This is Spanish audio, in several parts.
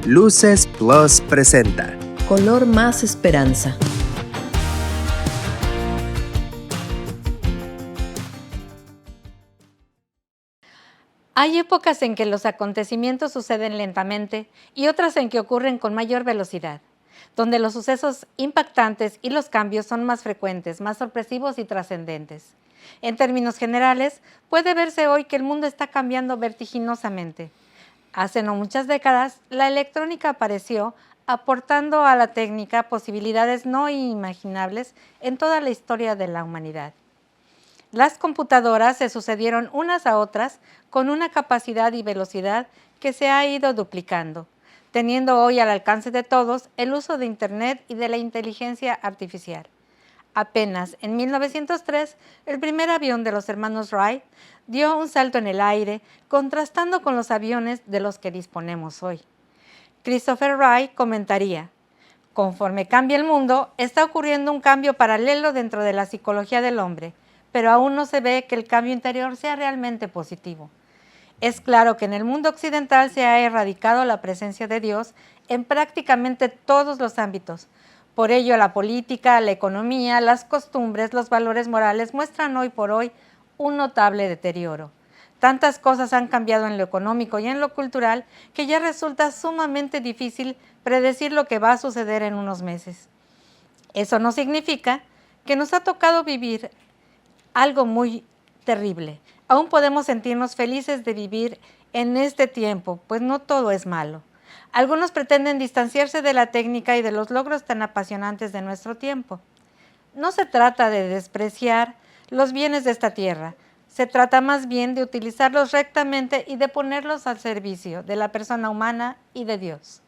Luces Plus presenta Color más esperanza. Hay épocas en que los acontecimientos suceden lentamente y otras en que ocurren con mayor velocidad, donde los sucesos impactantes y los cambios son más frecuentes, más sorpresivos y trascendentes. En términos generales, puede verse hoy que el mundo está cambiando vertiginosamente. Hace no muchas décadas, la electrónica apareció aportando a la técnica posibilidades no inimaginables en toda la historia de la humanidad. Las computadoras se sucedieron unas a otras con una capacidad y velocidad que se ha ido duplicando, teniendo hoy al alcance de todos el uso de Internet y de la inteligencia artificial. Apenas en 1903, el primer avión de los hermanos Wright dio un salto en el aire, contrastando con los aviones de los que disponemos hoy. Christopher Wright comentaría: conforme cambia el mundo, está ocurriendo un cambio paralelo dentro de la psicología del hombre, pero aún no se ve que el cambio interior sea realmente positivo. Es claro que en el mundo occidental se ha erradicado la presencia de Dios en prácticamente todos los ámbitos. Por ello, la política, la economía, las costumbres, los valores morales muestran hoy por hoy un notable deterioro. Tantas cosas han cambiado en lo económico y en lo cultural que ya resulta sumamente difícil predecir lo que va a suceder en unos meses. Eso no significa que nos ha tocado vivir algo muy terrible. Aún podemos sentirnos felices de vivir en este tiempo, pues no todo es malo. Algunos pretenden distanciarse de la técnica y de los logros tan apasionantes de nuestro tiempo. No se trata de despreciar los bienes de esta tierra, se trata más bien de utilizarlos rectamente y de ponerlos al servicio de la persona humana y de Dios.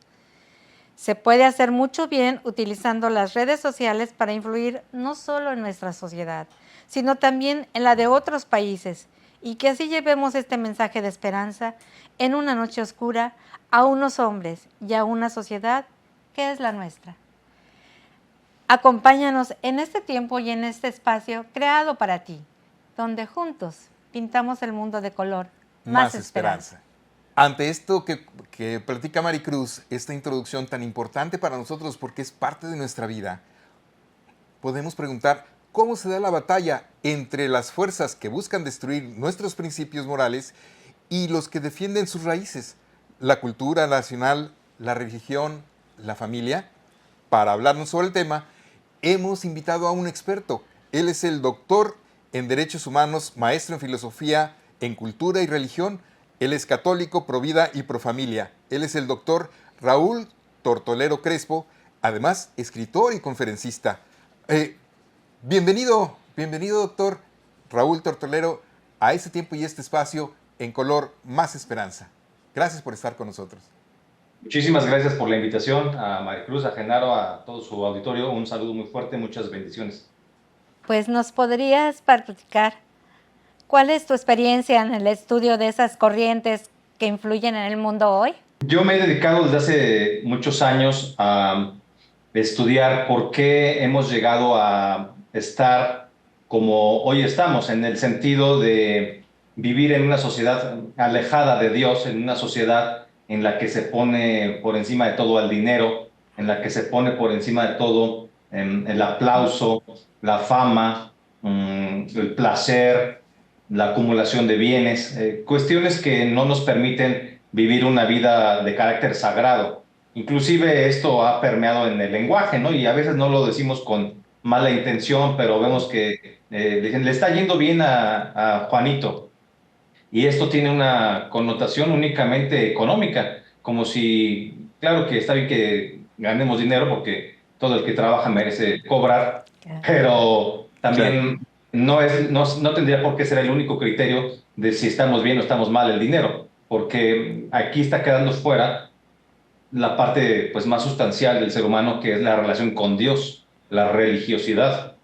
Se puede hacer mucho bien utilizando las redes sociales para influir no solo en nuestra sociedad, sino también en la de otros países, y que así llevemos este mensaje de esperanza en una noche oscura a unos hombres y a una sociedad que es la nuestra. Acompáñanos en este tiempo y en este espacio creado para ti, donde juntos pintamos el mundo de color más esperanza. Ante esto que platica Maricruz, esta introducción tan importante para nosotros porque es parte de nuestra vida, podemos preguntar: ¿cómo se da la batalla entre las fuerzas que buscan destruir nuestros principios morales y los que defienden sus raíces, la cultura nacional, la religión, la familia? Para hablarnos sobre el tema, hemos invitado a un experto. Él es el doctor en Derechos Humanos, maestro en Filosofía, en Cultura y Religión. Él es católico, pro vida y pro familia. Él es el doctor Raúl Tortolero Crespo, además escritor y conferencista. Bienvenido, doctor Raúl Tortolero, a este tiempo y este espacio en color más esperanza. Gracias por estar con nosotros. Muchísimas gracias por la invitación a Maricruz, a Genaro, a todo su auditorio. Un saludo muy fuerte, muchas bendiciones. Pues nos podrías platicar cuál es tu experiencia en el estudio de esas corrientes que influyen en el mundo hoy. Yo me he dedicado desde hace muchos años a estudiar por qué hemos llegado a estar como hoy estamos, en el sentido de vivir en una sociedad alejada de Dios, en una sociedad en la que se pone por encima de todo al dinero, en la que se pone por encima de todo el aplauso, la fama, el placer, la acumulación de bienes, cuestiones que no nos permiten vivir una vida de carácter sagrado. Inclusive esto ha permeado en el lenguaje, ¿no? Y a veces no lo decimos con mala intención, pero vemos que le está yendo bien a Juanito. Y esto tiene una connotación únicamente económica, como si, claro que está bien que ganemos dinero porque todo el que trabaja merece cobrar, pero también no tendría por qué ser el único criterio de si estamos bien o estamos mal el dinero, porque aquí está quedando fuera la parte pues, más sustancial del ser humano, que es la relación con Dios, la religiosidad.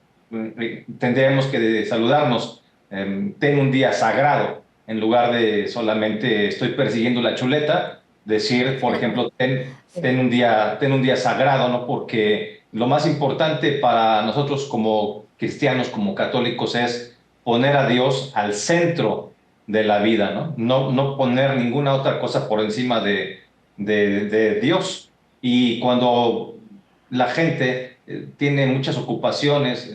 Tendríamos que saludarnos, ten un día sagrado, en lugar de solamente estoy persiguiendo la chuleta, decir, por ejemplo, ten un día sagrado, ¿no? Porque lo más importante para nosotros como cristianos, como católicos, es poner a Dios al centro de la vida, ¿no? No poner ninguna otra cosa por encima de de Dios. Y cuando la gente tiene muchas ocupaciones,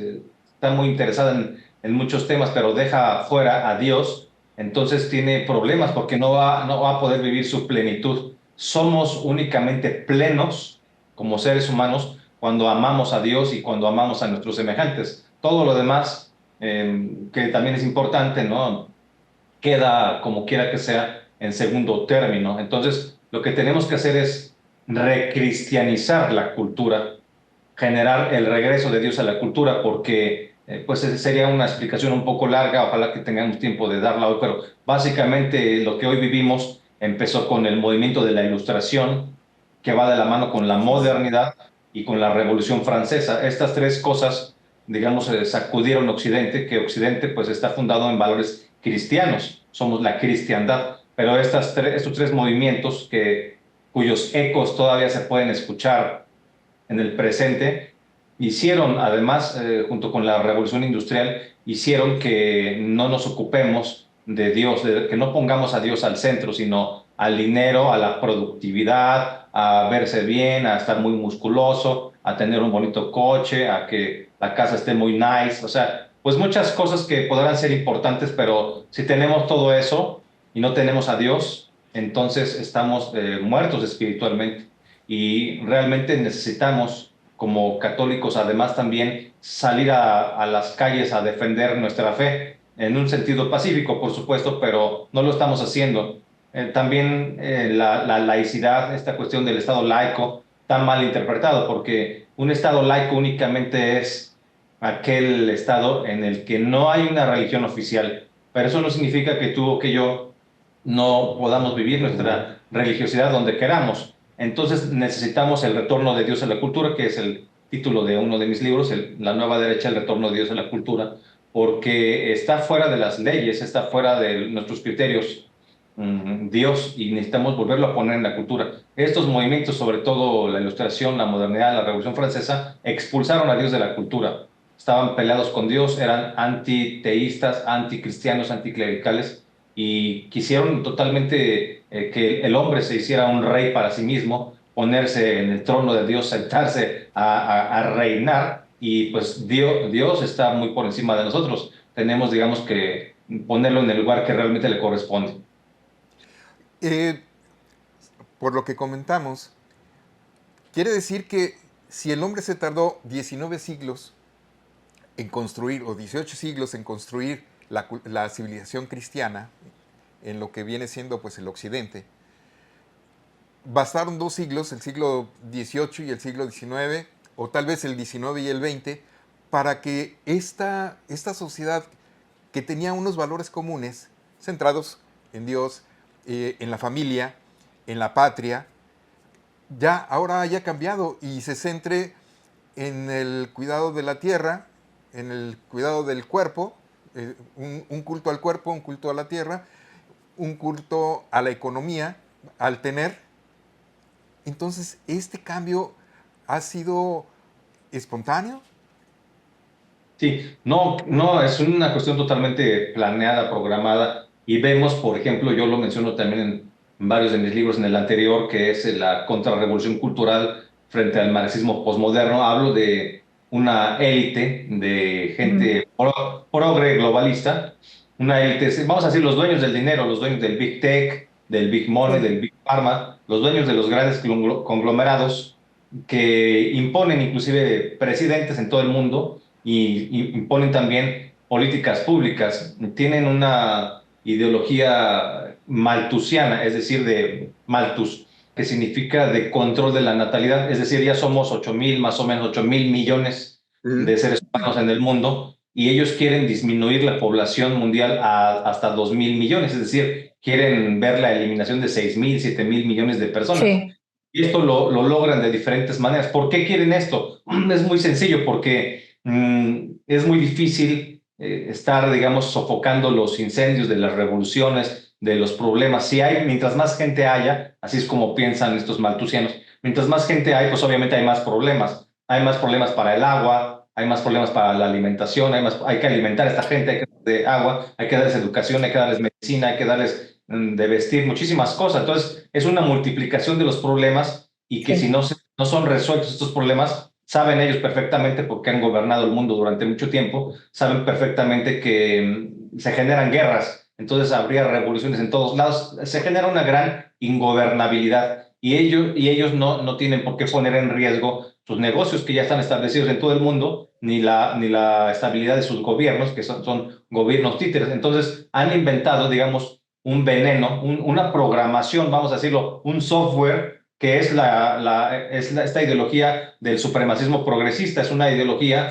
está muy interesada en muchos temas, pero deja fuera a Dios, entonces tiene problemas porque no va a poder vivir su plenitud. Somos únicamente plenos como seres humanos cuando amamos a Dios y cuando amamos a nuestros semejantes. Todo lo demás, que también es importante, ¿no? Queda, como quiera que sea, en segundo término. Entonces, lo que tenemos que hacer es recristianizar la cultura, generar el regreso de Dios a la cultura, porque pues sería una explicación un poco larga, ojalá que tengamos tiempo de darla hoy, pero básicamente lo que hoy vivimos empezó con el movimiento de la Ilustración, que va de la mano con la modernidad y con la Revolución Francesa. Estas tres cosas, digamos, sacudieron Occidente, que Occidente pues está fundado en valores cristianos, somos la cristiandad, pero estos tres movimientos cuyos ecos todavía se pueden escuchar en el presente, hicieron además, junto con la revolución industrial, hicieron que no nos ocupemos de Dios, que no pongamos a Dios al centro, sino al dinero, a la productividad, a verse bien, a estar muy musculoso, a tener un bonito coche, a que la casa esté muy nice, o sea, pues muchas cosas que podrán ser importantes, pero si tenemos todo eso y no tenemos a Dios, entonces estamos muertos espiritualmente y realmente necesitamos, como católicos, además también salir a las calles a defender nuestra fe, en un sentido pacífico, por supuesto, pero no lo estamos haciendo. También la laicidad, esta cuestión del Estado laico, está mal interpretado, porque un Estado laico únicamente es aquel Estado en el que no hay una religión oficial, pero eso no significa que tú o que yo no podamos vivir nuestra religiosidad donde queramos. Entonces necesitamos el retorno de Dios a la cultura, que es el título de uno de mis libros, La nueva derecha, el retorno de Dios a la cultura, porque está fuera de las leyes, está fuera de nuestros criterios, Dios, y necesitamos volverlo a poner en la cultura. Estos movimientos, sobre todo la Ilustración, la modernidad, la Revolución Francesa, expulsaron a Dios de la cultura. Estaban peleados con Dios, eran antiteístas, anticristianos, anticlericales, y quisieron totalmente que el hombre se hiciera un rey para sí mismo, ponerse en el trono de Dios, sentarse a reinar, y pues Dios está muy por encima de nosotros. Tenemos, digamos, que ponerlo en el lugar que realmente le corresponde. Eh, por lo que comentamos, quiere decir que si el hombre se tardó 19 siglos en construir, o 18 siglos en construir la civilización cristiana, en lo que viene siendo pues el occidente, bastaron 2 siglos, el siglo XVIII y el siglo XIX, o tal vez el XIX y el XX, para que esta sociedad que tenía unos valores comunes, centrados en Dios, en la familia, en la patria, ya ahora haya cambiado y se centre en el cuidado de la tierra, en el cuidado del cuerpo, un culto al cuerpo, un culto a la tierra, un culto a la economía, al tener. Entonces, ¿este cambio ha sido espontáneo? Sí, no, es una cuestión totalmente planeada, programada, y vemos, por ejemplo, yo lo menciono también en varios de mis libros, en el anterior, que es la contrarrevolución cultural frente al marxismo posmoderno. Hablo de una élite de gente progre globalista, una élite, vamos a decir, los dueños del dinero, los dueños del Big Tech, del Big Money, del Big Pharma, los dueños de los grandes conglomerados que imponen inclusive presidentes en todo el mundo y imponen también políticas públicas. Tienen una ideología malthusiana, es decir, de Malthus, que significa de control de la natalidad, es decir, ya somos 8,000, más o menos 8,000 millones de seres humanos en el mundo, y ellos quieren disminuir la población mundial hasta 2,000 millones, es decir, quieren ver la eliminación de 6,000, 7,000 millones de personas. Sí. Y esto lo logran de diferentes maneras. ¿Por qué quieren esto? Es muy sencillo, porque es muy difícil estar, digamos, sofocando los incendios de las revoluciones, de los problemas. Mientras más gente haya, así es como piensan estos malthusianos, mientras más gente hay, pues obviamente hay más problemas. Hay más problemas para el agua, hay más problemas para la alimentación, hay que alimentar a esta gente, hay que darles agua, hay que darles educación, hay que darles medicina, hay que darles de vestir, muchísimas cosas. Entonces, es una multiplicación de los problemas y que Sí. si no son resueltos estos problemas, saben ellos perfectamente, porque han gobernado el mundo durante mucho tiempo, saben perfectamente que se generan guerras, entonces habría revoluciones en todos lados, se genera una gran ingobernabilidad y ellos no tienen por qué poner en riesgo sus negocios que ya están establecidos en todo el mundo, ni la estabilidad de sus gobiernos, que son gobiernos títeres. Entonces han inventado, digamos, un veneno, una programación, vamos a decirlo, un software que es esta ideología del supremacismo progresista. Es una ideología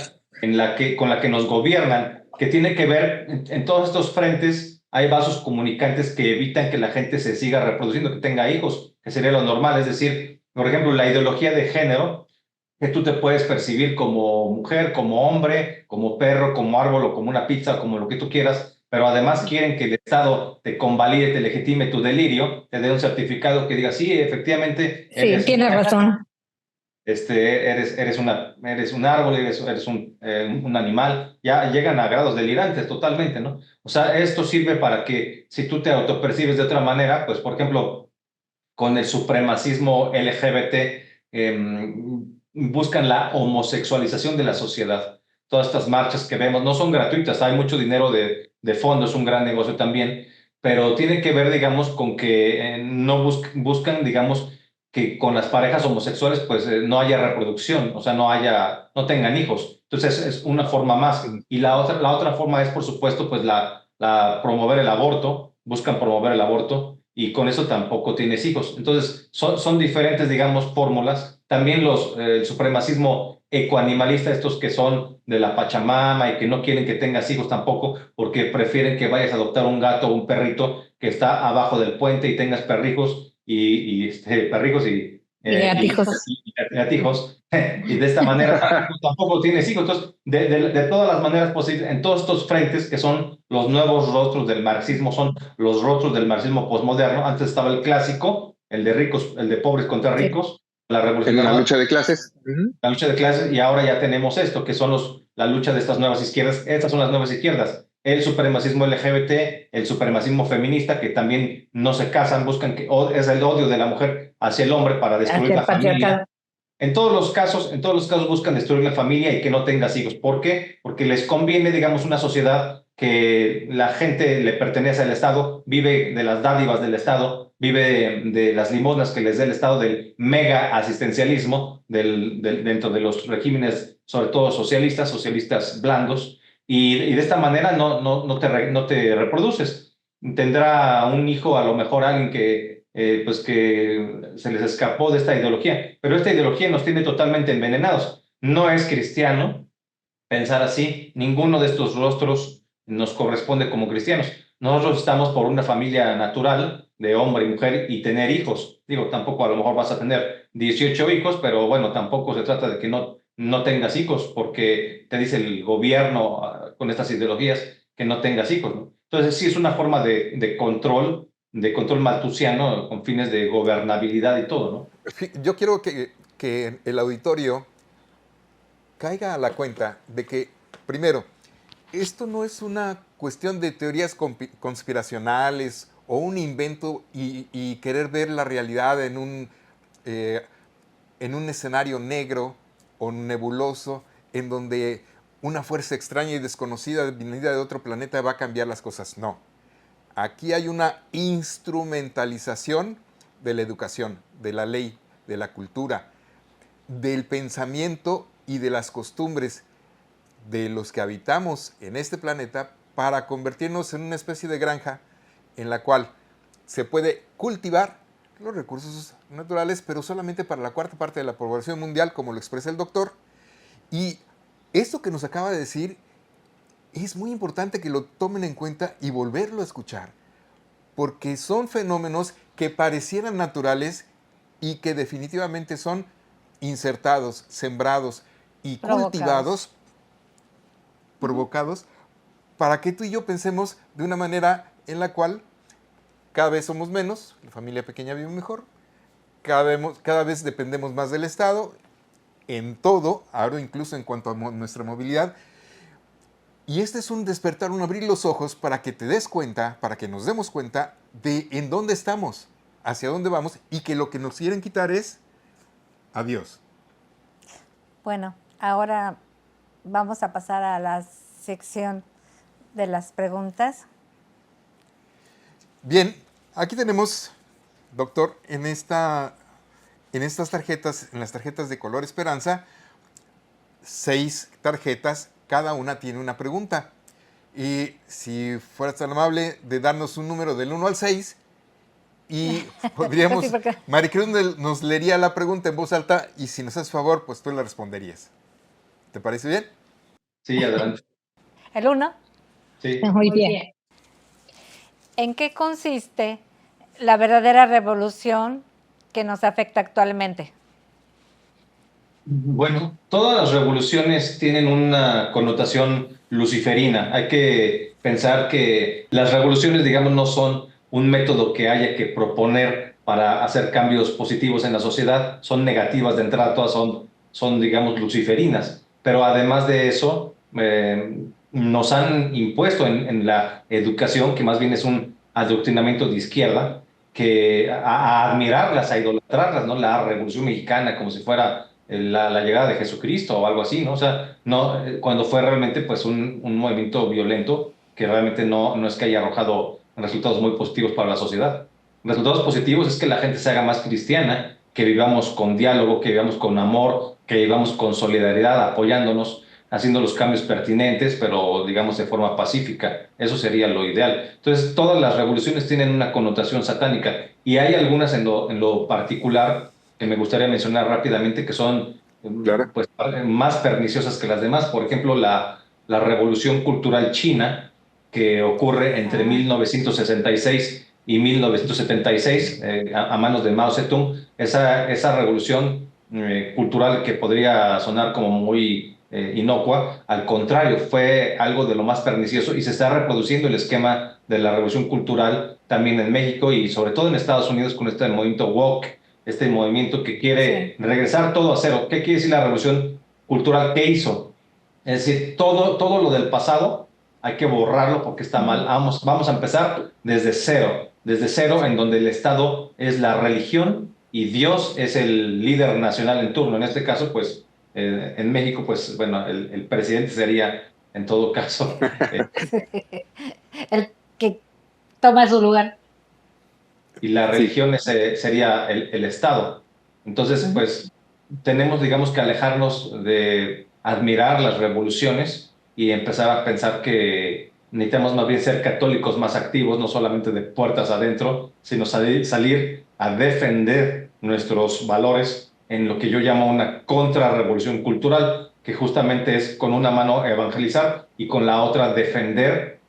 con la que nos gobiernan, que tiene que ver en todos estos frentes. Hay vasos comunicantes que evitan que la gente se siga reproduciendo, que tenga hijos, que sería lo normal. Es decir, por ejemplo, la ideología de género, que tú te puedes percibir como mujer, como hombre, como perro, como árbol o como una pizza, como lo que tú quieras, pero además quieren que el Estado te convalide, te legitime tu delirio, te dé un certificado que diga, sí, efectivamente, Sí, tienes razón. eres un árbol, eres un animal. Ya llegan a grados delirantes totalmente, ¿no? O sea, esto sirve para que si tú te autopercibes de otra manera, pues por ejemplo, con el supremacismo LGBT, buscan la homosexualización de la sociedad. Todas estas marchas que vemos no son gratuitas, hay mucho dinero de fondo, es un gran negocio también, pero tiene que ver, digamos, con que no buscan, digamos, que con las parejas homosexuales pues no haya reproducción, o sea, no tengan hijos. Entonces es una forma más. Y la otra forma es, por supuesto, pues promover el aborto, buscan promover el aborto y con eso tampoco tienes hijos. Entonces son diferentes, digamos, fórmulas. También el supremacismo ecoanimalista, estos que son de la Pachamama y que no quieren que tengas hijos tampoco, porque prefieren que vayas a adoptar un gato o un perrito que está abajo del puente y tengas perrijos perrijos Gatijos. y gatijos, y de esta manera tampoco tienes hijos. Entonces, de todas las maneras posibles, en todos estos frentes que son los nuevos rostros del marxismo, son los rostros del marxismo posmoderno. Antes estaba el clásico, el de ricos, el de pobres contra Sí. ricos, la revolución En la armada, lucha de clases. la lucha de clases, y ahora ya tenemos esto, que son la lucha de estas nuevas izquierdas. Estas son las nuevas izquierdas. El supremacismo LGBT, el supremacismo feminista, que también no se casan, buscan es el odio de la mujer hacia el hombre para destruir Hacia la el familia. patriarcado. En todos los casos buscan destruir la familia y que no tengas hijos. ¿Por qué? Porque les conviene, digamos, una sociedad que la gente le pertenece al Estado, vive de las dádivas del Estado, vive de las limosnas que les dé el Estado, del mega asistencialismo dentro de los regímenes, sobre todo socialistas blandos, y de esta manera no te reproduces. Tendrá un hijo, a lo mejor alguien pues que se les escapó de esta ideología, pero esta ideología nos tiene totalmente envenenados. No es cristiano pensar así, ninguno de estos rostros nos corresponde como cristianos. Nosotros estamos por una familia natural de hombre y mujer y tener hijos. Digo, tampoco a lo mejor vas a tener 18 hijos, pero bueno, tampoco se trata de que no tengas hijos, porque te dice el gobierno con estas ideologías que no tengas hijos, ¿no? Entonces sí es una forma de control maltusiano con fines de gobernabilidad y todo, ¿no? Yo quiero que el auditorio caiga a la cuenta de que, primero, esto no es una cuestión de teorías conspiracionales o un invento y querer ver la realidad en un escenario negro o nebuloso en donde una fuerza extraña y desconocida venida de otro planeta va a cambiar las cosas. No. Aquí hay una instrumentalización de la educación, de la ley, de la cultura, del pensamiento y de las costumbres de los que habitamos en este planeta para convertirnos en una especie de granja en la cual se puede cultivar los recursos naturales, pero solamente para la cuarta parte de la población mundial, como lo expresa el doctor. Y esto que nos acaba de decir es muy importante que lo tomen en cuenta y volverlo a escuchar, porque son fenómenos que parecieran naturales y que definitivamente son insertados, sembrados y cultivados, provocados, para que tú y yo pensemos de una manera en la cual cada vez somos menos, la familia pequeña vive mejor, cada vez dependemos más del Estado, en todo, ahora incluso en cuanto a nuestra movilidad, Y este es un despertar, un abrir los ojos para que te des cuenta, para que nos demos cuenta de en dónde estamos, hacia dónde vamos, y que lo que nos quieren quitar es a Dios. Bueno, ahora vamos a pasar a la sección de las preguntas. Bien, aquí tenemos, doctor, en estas tarjetas, en las tarjetas de color esperanza, 6 tarjetas, cada una tiene una pregunta. Y si fueras tan amable de darnos un número del 1 al 6, y podríamos, Sí, porque- Maricruz nos leería la pregunta en voz alta, y si nos haces favor, pues tú la responderías. ¿Te parece bien? Sí, adelante. El 1. Sí. Muy bien. ¿En qué consiste la verdadera revolución que nos afecta actualmente? Bueno, todas las revoluciones tienen una connotación luciferina. Hay que pensar que las revoluciones, digamos, no son un método que haya que proponer para hacer cambios positivos en la sociedad. Son negativas de entrada, todas son digamos, luciferinas. Pero además de eso, nos han impuesto en la educación, que más bien es un adoctrinamiento de izquierda, que a admirarlas, a idolatrarlas, ¿no? La Revolución Mexicana como si fuera la llegada de Jesucristo o algo así, ¿no? O sea, no, cuando fue realmente pues un movimiento violento que realmente no es que haya arrojado resultados muy positivos para la sociedad. Resultados positivos es que la gente se haga más cristiana, que vivamos con diálogo, que vivamos con amor, que vivamos con solidaridad, apoyándonos, haciendo los cambios pertinentes, pero digamos de forma pacífica. Eso sería lo ideal. Entonces, todas las revoluciones tienen una connotación satánica y hay algunas en lo particular que me gustaría mencionar rápidamente, que son Claro. pues, más perniciosas que las demás. Por ejemplo, la Revolución Cultural China, que ocurre entre 1966 y 1976, a manos de Mao Zedong. Esa revolución cultural que podría sonar como muy inocua, al contrario, fue algo de lo más pernicioso y se está reproduciendo el esquema de la revolución cultural también en México y sobre todo en Estados Unidos con este movimiento woke, este movimiento que quiere regresar todo a cero. ¿Qué quiere decir la revolución cultural? ¿Qué hizo? Es decir, todo lo del pasado hay que borrarlo porque está mal. Vamos a empezar desde cero en donde el Estado es la religión y Dios es el líder nacional en turno. En este caso, pues, en México, pues, bueno, el presidente sería, en todo caso, El que toma su lugar. y la religión sería el Estado. Entonces, pues, tenemos, digamos, que alejarnos de admirar las revoluciones y empezar a pensar que necesitamos más bien ser católicos más activos, no solamente de puertas adentro, sino salir a defender nuestros valores en lo que yo llamo una contrarrevolución cultural, que justamente es con una mano evangelizar y con la otra defender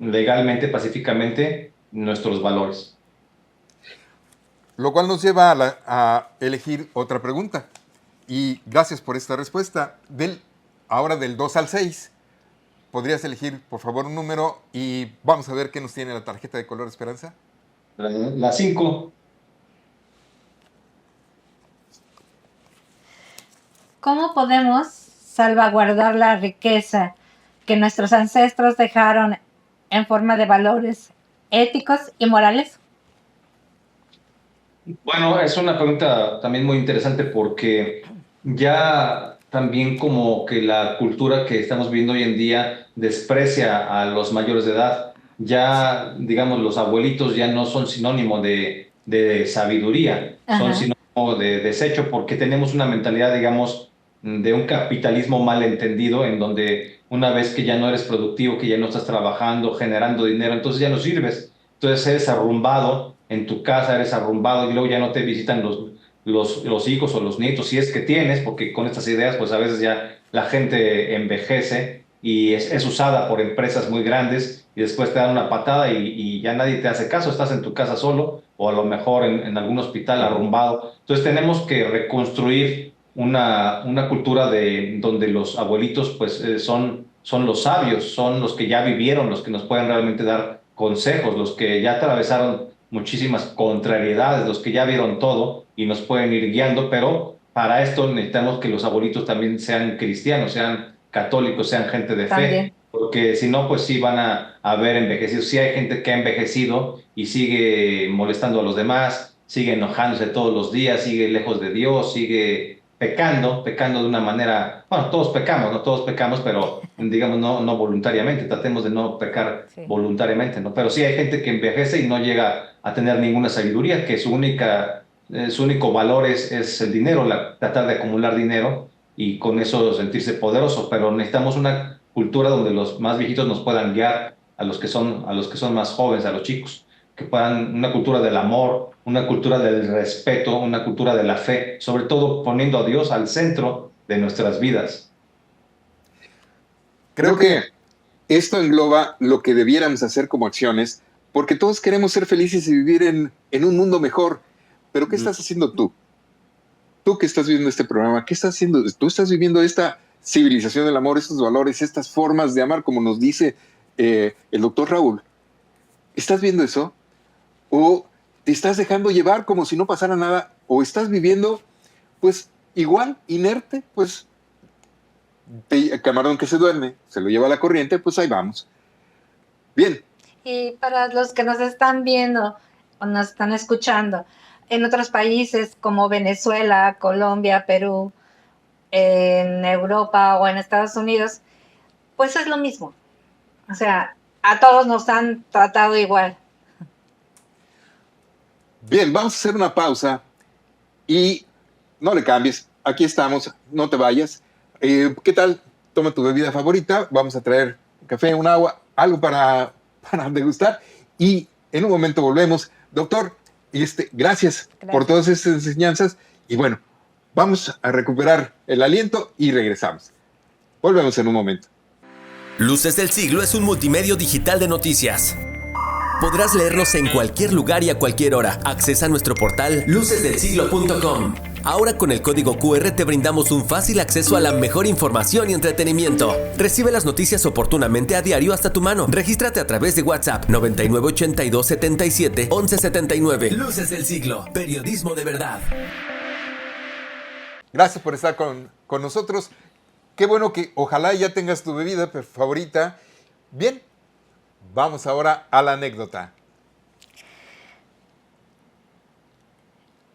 legalmente, pacíficamente nuestros valores. Lo cual nos lleva a elegir otra pregunta. Y gracias por esta respuesta. Ahora del 2 al 6, ¿podrías elegir, por favor, un número? Y vamos a ver qué nos tiene la tarjeta de color esperanza. La 5. ¿Cómo podemos salvaguardar la riqueza que nuestros ancestros dejaron en forma de valores éticos y morales? Bueno, es una pregunta también muy interesante porque ya también como que la cultura que estamos viendo hoy en día desprecia a los mayores de edad. Ya, digamos, los abuelitos ya no son sinónimo de sabiduría, son Ajá. sinónimo de desecho porque tenemos una mentalidad, digamos, de un capitalismo mal entendido en donde una vez que ya no eres productivo, que ya no estás trabajando, generando dinero, entonces ya no sirves. Entonces eres arrumbado en tu casa, eres arrumbado y luego ya no te visitan los hijos o los nietos, si es que tienes, porque con estas ideas pues a veces ya la gente envejece y es usada por empresas muy grandes y después te dan una patada y ya nadie te hace caso, estás en tu casa solo o a lo mejor en algún hospital arrumbado. Entonces tenemos que reconstruir una cultura donde los abuelitos pues son los sabios, son los que ya vivieron, los que nos pueden realmente dar consejos, los que ya atravesaron muchísimas contrariedades, los que ya vieron todo y nos pueden ir guiando, pero para esto necesitamos que los abuelitos también sean cristianos, sean católicos, sean gente de fe. También. ¿Por porque si no, pues sí van a haber envejecido. Sí hay gente que ha envejecido y sigue molestando a los demás, sigue enojándose todos los días, sigue lejos de Dios, sigue pecando de una manera, bueno, todos pecamos, no todos pecamos, pero digamos no voluntariamente, tratemos de no pecar Sí. voluntariamente, ¿no? Pero sí hay gente que envejece y no llega a tener ninguna sabiduría, que su único valor es el dinero, tratar de acumular dinero y con eso sentirse poderoso, pero necesitamos una cultura donde los más viejitos nos puedan guiar a los que son más jóvenes, a los chicos, que puedan, una cultura del amor, una cultura del respeto, una cultura de la fe, sobre todo poniendo a Dios al centro de nuestras vidas. Creo que esto engloba lo que debiéramos hacer como acciones, porque todos queremos ser felices y vivir en un mundo mejor. Pero ¿qué estás haciendo tú? Tú que estás viviendo este programa, ¿qué estás haciendo? Tú estás viviendo esta civilización del amor, estos valores, estas formas de amar, como nos dice el doctor Raúl. ¿Estás viendo eso? ¿O te estás dejando llevar como si no pasara nada? ¿O estás viviendo, pues, igual, inerte? Pues, camarón que se duerme, se lo lleva la corriente, pues ahí vamos. Bien. Y para los que nos están viendo o nos están escuchando en otros países como Venezuela, Colombia, Perú, en Europa o en Estados Unidos, pues es lo mismo. O sea, a todos nos han tratado igual. Bien, vamos a hacer una pausa y no le cambies. Aquí estamos, no te vayas. ¿Qué tal? Toma tu bebida favorita. Vamos a traer un café, un agua, algo para degustar. Y en un momento volvemos. Doctor, gracias por todas estas enseñanzas. Y bueno, vamos a recuperar el aliento y regresamos. Volvemos en un momento. Luces del Siglo es un multimedio digital de noticias. Podrás leernos en cualquier lugar y a cualquier hora. Accesa a nuestro portal lucesdelsiglo.com. Ahora con el código QR te brindamos un fácil acceso a la mejor información y entretenimiento. Recibe las noticias oportunamente a diario hasta tu mano. Regístrate a través de WhatsApp 9982 77 11 79. Luces del Siglo, periodismo de verdad. Gracias por estar con nosotros. Qué bueno que ojalá ya tengas tu bebida favorita. Bien, vamos ahora a la anécdota.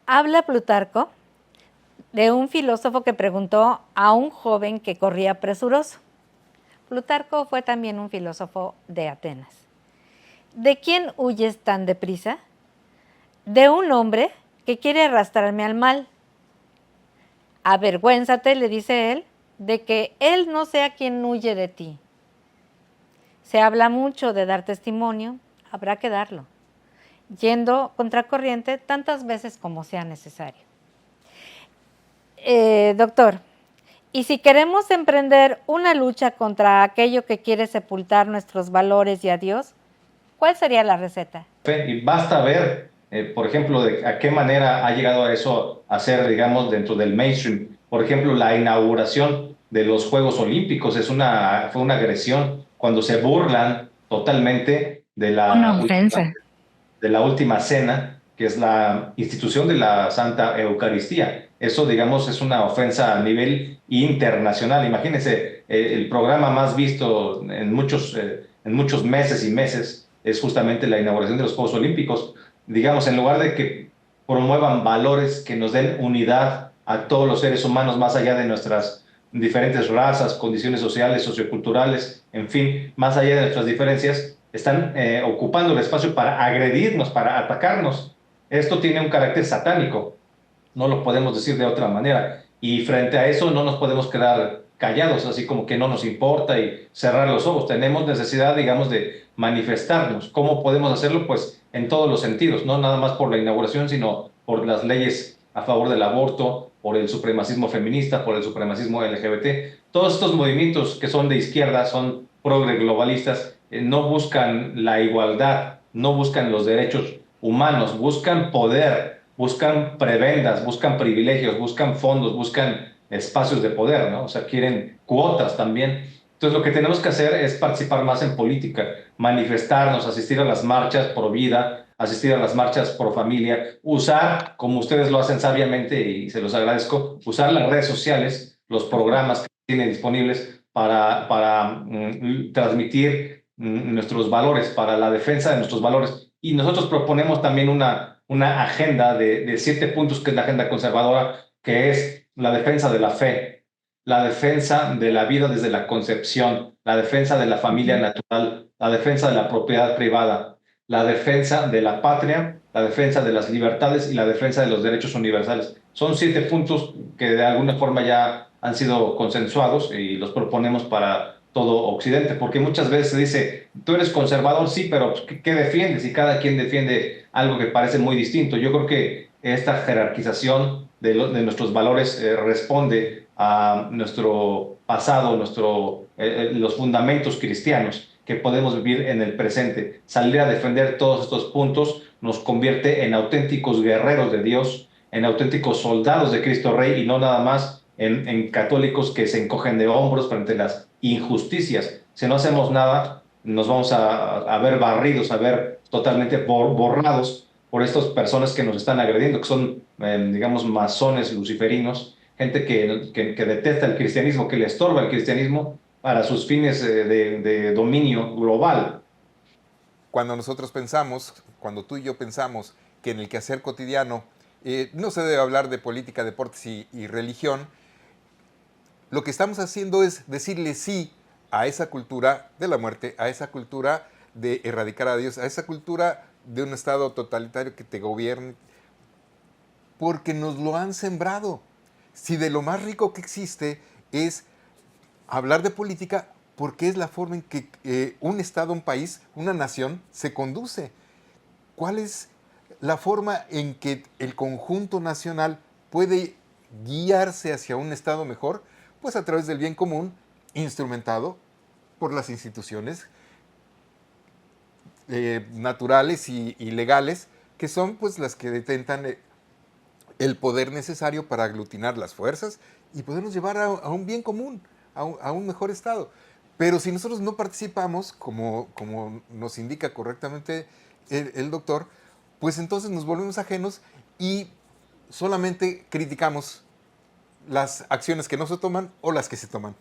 Habla Plutarco de un filósofo que preguntó a un joven que corría presuroso. Plutarco fue también un filósofo de Atenas. ¿De quién huyes tan deprisa? De un hombre que quiere arrastrarme al mal. Avergüénzate, le dice él, de que él no sea quien huye de ti. Se habla mucho de dar testimonio, habrá que darlo, yendo contracorriente tantas veces como sea necesario. Doctor, y si queremos emprender una lucha contra aquello que quiere sepultar nuestros valores y a Dios, ¿cuál sería la receta? Y basta ver, por ejemplo, de a qué manera ha llegado a eso a ser, digamos, dentro del mainstream. Por ejemplo, la inauguración de los Juegos Olímpicos fue una agresión cuando se burlan totalmente de de la última cena, que es la institución de la Santa Eucaristía. Eso, digamos, es una ofensa a nivel internacional. Imagínense, el programa más visto en muchos meses y meses es justamente la inauguración de los Juegos Olímpicos. Digamos, en lugar de que promuevan valores que nos den unidad a todos los seres humanos más allá de nuestras diferentes razas, condiciones sociales, socioculturales, en fin, más allá de nuestras diferencias, están ocupando el espacio para agredirnos, para atacarnos. Esto tiene un carácter satánico, no lo podemos decir de otra manera. Y frente a eso no nos podemos quedar callados, así como que no nos importa y cerrar los ojos. Tenemos necesidad, digamos, de manifestarnos. ¿Cómo podemos hacerlo? Pues en todos los sentidos, no nada más por la inauguración, sino por las leyes a favor del aborto, por el supremacismo feminista, por el supremacismo LGBT. Todos estos movimientos que son de izquierda, son progre globalistas, no buscan la igualdad, no buscan los derechos humanos, buscan poder, buscan prebendas, buscan privilegios, buscan fondos, buscan espacios de poder, ¿no? O sea, quieren cuotas también. Entonces, lo que tenemos que hacer es participar más en política, manifestarnos, asistir a las marchas pro vida, asistir a las marchas pro familia, usar, como ustedes lo hacen sabiamente y se los agradezco, usar las redes sociales, los programas que tienen disponibles para transmitir nuestros valores, para la defensa de nuestros valores. Y nosotros proponemos también una agenda de 7 puntos, que es la agenda conservadora, que es la defensa de la fe, la defensa de la vida desde la concepción, la defensa de la familia natural, la defensa de la propiedad privada, la defensa de la patria, la defensa de las libertades y la defensa de los derechos universales. Son 7 puntos que de alguna forma ya han sido consensuados y los proponemos para todo Occidente, porque muchas veces se dice, tú eres conservador, sí, pero ¿qué defiendes? Y cada quien defiende algo que parece muy distinto. Yo creo que esta jerarquización de nuestros valores responde a nuestro pasado, los fundamentos cristianos que podemos vivir en el presente. Salir a defender todos estos puntos nos convierte en auténticos guerreros de Dios, en auténticos soldados de Cristo Rey, y no nada más en católicos que se encogen de hombros frente a las injusticias. Si no hacemos nada, nos vamos a ver barridos, a ver totalmente borrados por estas personas que nos están agrediendo, que son, digamos, masones luciferinos, gente que detesta el cristianismo, que le estorba el cristianismo para sus fines de dominio global. Cuando nosotros pensamos, cuando tú y yo pensamos que en el quehacer cotidiano no se debe hablar de política, deportes y religión, lo que estamos haciendo es decirle sí a esa cultura de la muerte, a esa cultura de erradicar a Dios, a esa cultura de un estado totalitario que te gobierne, porque nos lo han sembrado. Si de lo más rico que existe es hablar de política, porque es la forma en que un estado, un país, una nación se conduce. ¿Cuál es la forma en que el conjunto nacional puede guiarse hacia un estado mejor? Pues a través del bien común, instrumentado por las instituciones naturales y legales, que son pues las que detentan el poder necesario para aglutinar las fuerzas y podernos llevar a un bien común, a un mejor estado. Pero si nosotros no participamos, como nos indica correctamente el doctor, pues entonces nos volvemos ajenos y solamente criticamos las acciones que no se toman o las que se toman.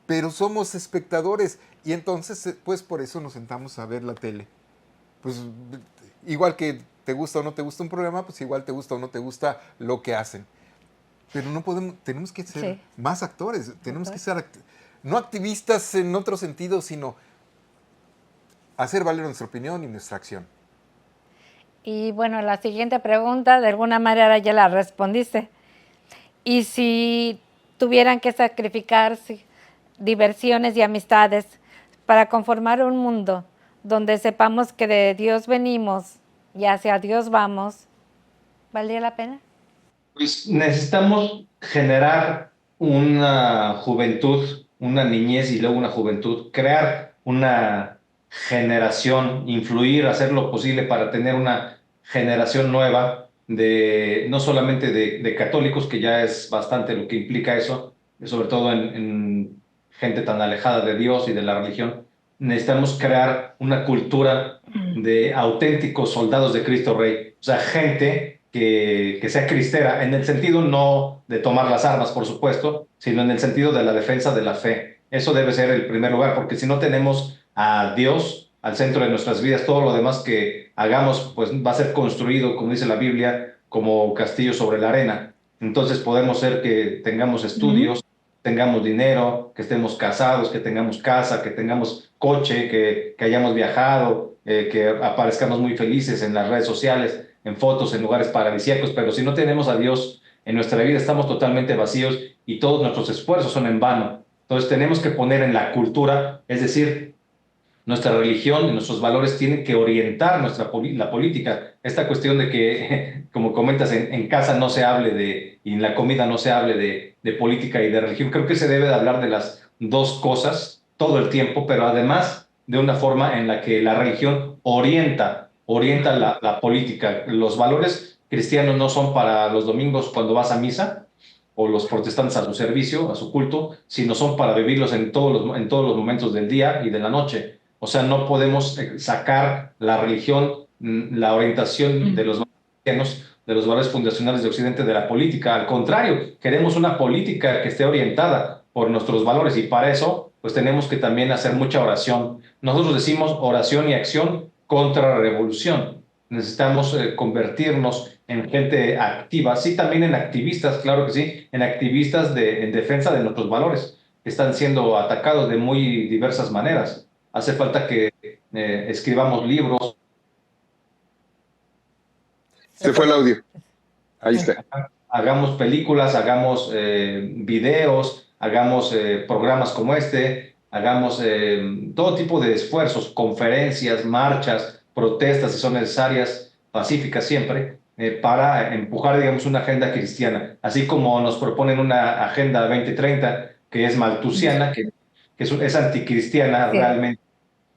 Pero somos espectadores y entonces, pues por eso nos sentamos a ver la tele. Pues igual que te gusta o no te gusta un programa, pues igual te gusta o no te gusta lo que hacen. Pero no podemos, tenemos que ser más actores, tenemos que ser no activistas en otro sentido, sino hacer valer nuestra opinión y nuestra acción. Y bueno, la siguiente pregunta, de alguna manera ya la respondiste. Y si tuvieran que sacrificarse diversiones y amistades para conformar un mundo donde sepamos que de Dios venimos y hacia Dios vamos, ¿valdría la pena? Pues necesitamos generar una juventud, una niñez y luego una juventud, crear una generación, influir, hacer lo posible para tener una generación nueva no solamente de católicos, que ya es bastante lo que implica eso, sobre todo en gente tan alejada de Dios y de la religión. Necesitamos crear una cultura de auténticos soldados de Cristo Rey, o sea, gente que sea cristera, en el sentido no de tomar las armas, por supuesto, sino en el sentido de la defensa de la fe. Eso debe ser el primer lugar, porque si no tenemos a Dios al centro de nuestras vidas, todo lo demás que hagamos pues va a ser construido, como dice la Biblia, como castillo sobre la arena. Entonces podemos ser que tengamos estudios, tengamos dinero, que estemos casados, que tengamos casa, que tengamos coche, que hayamos viajado, que aparezcamos muy felices en las redes sociales, en fotos, en lugares paradisíacos, pero si no tenemos a Dios en nuestra vida, estamos totalmente vacíos y todos nuestros esfuerzos son en vano. Entonces tenemos que poner en la cultura, es decir, nuestra religión y nuestros valores tienen que orientar la política. Esta cuestión de que, como comentas, en casa no se hable y en la comida no se hable de política y de religión. Creo que se debe de hablar de las dos cosas todo el tiempo, pero además de una forma en la que la religión orienta la política. Los valores cristianos no son para los domingos cuando vas a misa, o los protestantes a su servicio, a su culto, sino son para vivirlos en todos los momentos del día y de la noche. O sea, no podemos sacar la religión, la orientación de los valores cristianos, de los valores fundacionales de Occidente de la política. Al contrario, queremos una política que esté orientada por nuestros valores, y para eso pues tenemos que también hacer mucha oración. Nosotros decimos oración y acción contra revolución. Necesitamos convertirnos en gente activa, sí, también en activistas, claro que sí, en activistas en defensa de nuestros valores, que están siendo atacados de muy diversas maneras. Hace falta que escribamos libros. Se fue el audio. Ahí está. Hagamos películas, hagamos videos, hagamos programas como este, hagamos todo tipo de esfuerzos, conferencias, marchas, protestas, si son necesarias, pacíficas siempre, para empujar, digamos, una agenda cristiana. Así como nos proponen una agenda 2030 que es maltusiana, que es anticristiana Sí. realmente.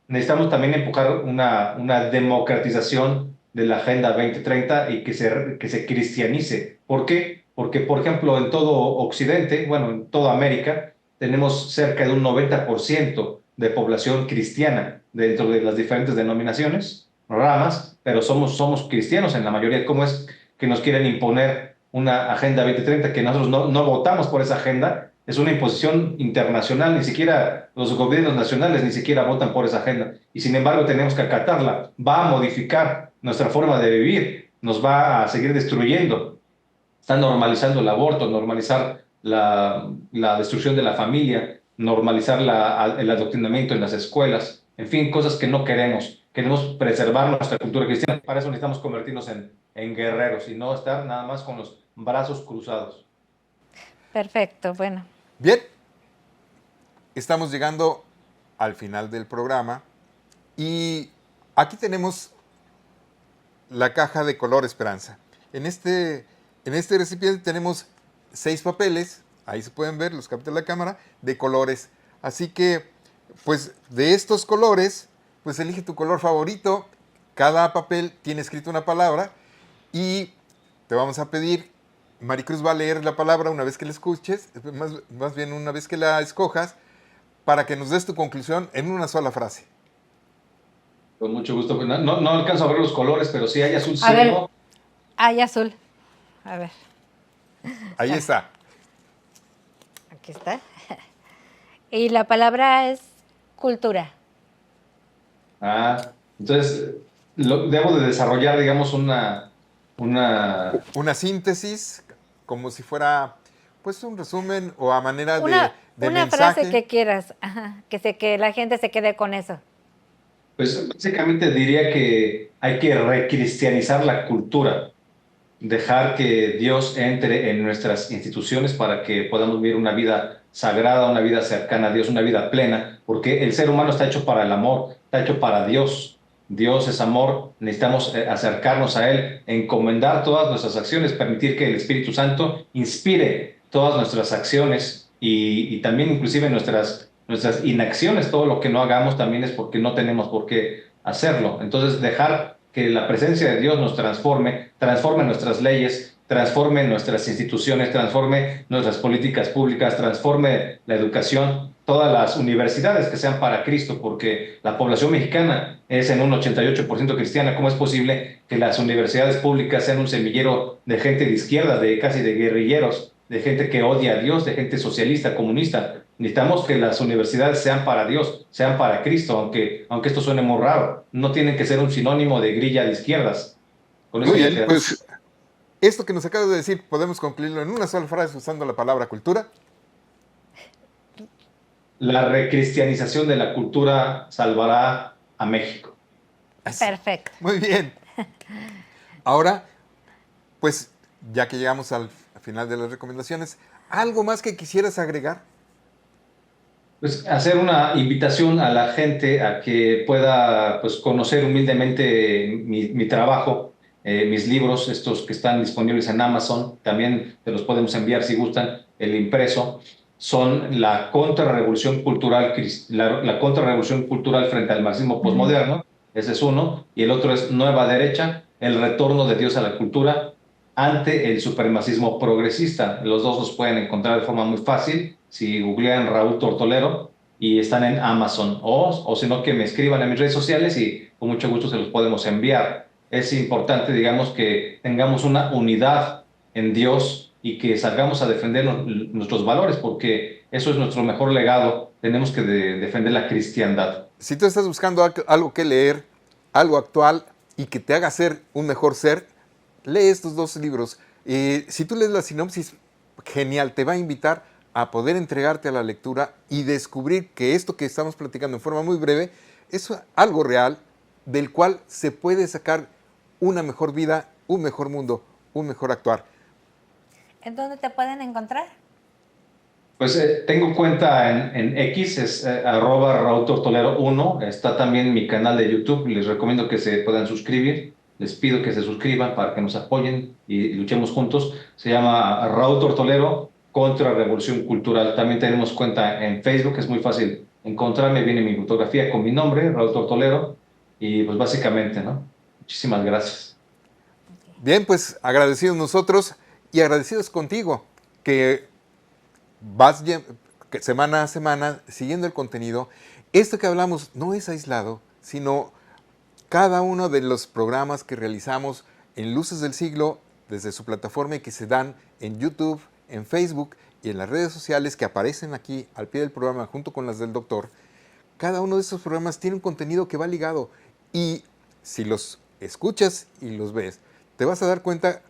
Necesitamos también empujar una democratización de la Agenda 2030 y que se cristianice. ¿Por qué? Porque, por ejemplo, en todo Occidente, bueno, en toda América, tenemos cerca de un 90% de población cristiana dentro de las diferentes denominaciones, ramas, pero somos cristianos en la mayoría. ¿Cómo es que nos quieren imponer una Agenda 2030 que nosotros no votamos por esa agenda? Es una imposición internacional, ni siquiera los gobiernos nacionales ni siquiera votan por esa agenda, y sin embargo tenemos que acatarla. Va a modificar nuestra forma de vivir, nos va a seguir destruyendo. Está normalizando el aborto, normalizar la destrucción de la familia, normalizar el adoctrinamiento en las escuelas, en fin, cosas que no queremos. Queremos preservar nuestra cultura cristiana, para eso necesitamos convertirnos en guerreros y no estar nada más con los brazos cruzados. Perfecto, bueno. Bien, estamos llegando al final del programa y aquí tenemos la caja de color esperanza. En este recipiente tenemos 6 papeles, ahí se pueden ver, los capté de la cámara, de colores. Así que, pues, de estos colores, pues elige tu color favorito. Cada papel tiene escrito una palabra y te vamos a pedir, Maricruz va a leer la palabra una vez que la escuches, más bien una vez que la escojas, para que nos des tu conclusión en una sola frase. Con mucho gusto. No alcanzo a ver los colores, pero sí hay azul A ver. cielo. Hay azul. A ver, Ahí está. aquí está. Y la palabra es cultura. Entonces, debo de desarrollar, digamos, una Una síntesis, como si fuera, pues, un resumen o a manera de Una mensaje. frase que quieras, ajá, que la gente se quede con eso. Pues básicamente diría que hay que recristianizar la cultura, dejar que Dios entre en nuestras instituciones para que podamos vivir una vida sagrada, una vida cercana a Dios, una vida plena, porque el ser humano está hecho para el amor, está hecho para Dios. Dios es amor, necesitamos acercarnos a Él, encomendar todas nuestras acciones, permitir que el Espíritu Santo inspire todas nuestras acciones y también inclusive nuestras inacciones. Todo lo que no hagamos también es porque no tenemos por qué hacerlo. Entonces dejar que la presencia de Dios nos transforme nuestras leyes, transforme nuestras instituciones, transforme nuestras políticas públicas, transforme la educación, todas las universidades que sean para Cristo, porque la población mexicana es en un 88% cristiana. ¿Cómo es posible que las universidades públicas sean un semillero de gente de izquierda, casi de guerrilleros, de gente que odia a Dios, de gente socialista, comunista? Necesitamos que las universidades sean para Dios, sean para Cristo, aunque esto suene muy raro. No tienen que ser un sinónimo de grilla de izquierdas. Con eso Muy ya bien, queda. pues Esto que nos acabas de decir, podemos concluirlo en una sola frase usando la palabra cultura. La recristianización de la cultura salvará a México. Perfecto. Muy bien. Ahora, pues, ya que llegamos al final de las recomendaciones, ¿algo más que quisieras agregar? Pues hacer una invitación a la gente a que pueda, pues, conocer humildemente mi trabajo, mis libros, estos que están disponibles en Amazon. También te los podemos enviar si gustan, el impreso. Son la contrarrevolución cultural, la contrarrevolución cultural frente al marxismo posmoderno. Ese es uno. Y el otro es Nueva Derecha, el retorno de Dios a la cultura ante el supremacismo progresista. Los dos los pueden encontrar de forma muy fácil si googlean Raúl Tortolero, y están en Amazon, o si no, que me escriban en mis redes sociales y con mucho gusto se los podemos enviar. Es importante, digamos, que tengamos una unidad en Dios, y que salgamos a defender nuestros valores, porque eso es nuestro mejor legado. Tenemos que defender la cristiandad. Si tú estás buscando algo que leer, algo actual y que te haga ser un mejor ser, lee estos 2 libros. Si tú lees la sinopsis, genial, te va a invitar a poder entregarte a la lectura y descubrir que esto que estamos platicando en forma muy breve es algo real del cual se puede sacar una mejor vida, un mejor mundo, un mejor actuar. ¿En dónde te pueden encontrar? Pues tengo cuenta en X, es @RaúlTortolero1. Está también mi canal de YouTube. Les recomiendo que se puedan suscribir. Les pido que se suscriban para que nos apoyen y luchemos juntos. Se llama Raúl Tortolero contra Revolución Cultural. También tenemos cuenta en Facebook, es muy fácil encontrarme. Viene mi fotografía con mi nombre, Raúl Tortolero. Y pues básicamente, ¿no? Muchísimas gracias. Bien, pues agradecidos nosotros y agradecidos contigo que vas semana a semana siguiendo el contenido. Esto que hablamos no es aislado, sino cada uno de los programas que realizamos en Luces del Siglo desde su plataforma y que se dan en YouTube, en Facebook y en las redes sociales que aparecen aquí al pie del programa junto con las del doctor. Cada uno de estos programas tiene un contenido que va ligado y si los escuchas y los ves, te vas a dar cuenta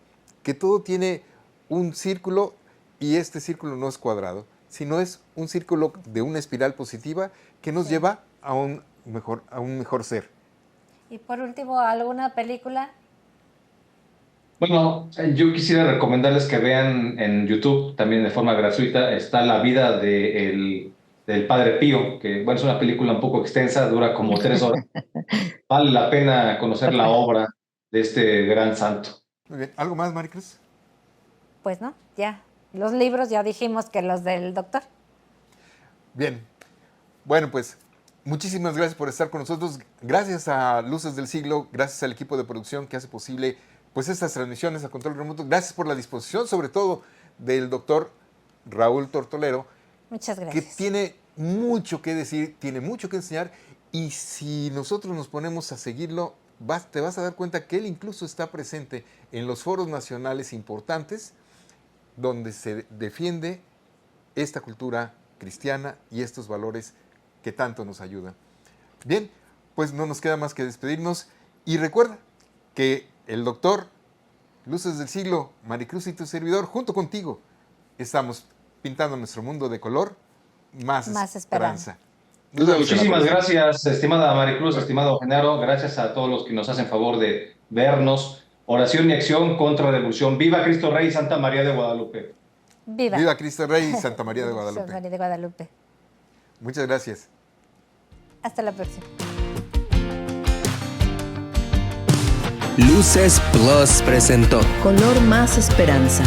que todo tiene un círculo y este círculo no es cuadrado, sino es un círculo de una espiral positiva que nos lleva a un mejor ser. Y por último, ¿alguna película? Bueno, yo quisiera recomendarles que vean en YouTube, también de forma gratuita, está La vida del Padre Pío, que bueno, es una película un poco extensa, dura como 3 horas. Vale la pena conocer la obra de este gran santo. Muy bien. ¿Algo más, Maricruz? Pues no, ya. Los libros ya dijimos que los del doctor. Bien. Bueno, pues muchísimas gracias por estar con nosotros. Gracias a Luces del Siglo, gracias al equipo de producción que hace posible pues estas transmisiones a control remoto. Gracias por la disposición, sobre todo del doctor Raúl Tortolero. Muchas gracias. Que tiene mucho que decir, tiene mucho que enseñar y si nosotros nos ponemos a seguirlo, te vas a dar cuenta que él incluso está presente en los foros nacionales importantes donde se defiende esta cultura cristiana y estos valores que tanto nos ayudan. Bien, pues no nos queda más que despedirnos y recuerda que el doctor Luces del Siglo, Maricruz y tu servidor, junto contigo, estamos pintando nuestro mundo de color más esperanza. Muchísimas gracias, estimada Maricruz, estimado Genaro. Gracias a todos los que nos hacen favor de vernos. Oración y acción contra revolución. ¡Viva Cristo Rey y Santa María de Guadalupe! ¡Viva! ¡Viva Cristo Rey y Santa María de Guadalupe! Santa María de Guadalupe. Muchas gracias. Hasta la próxima. Luces Plus presentó Color más esperanza.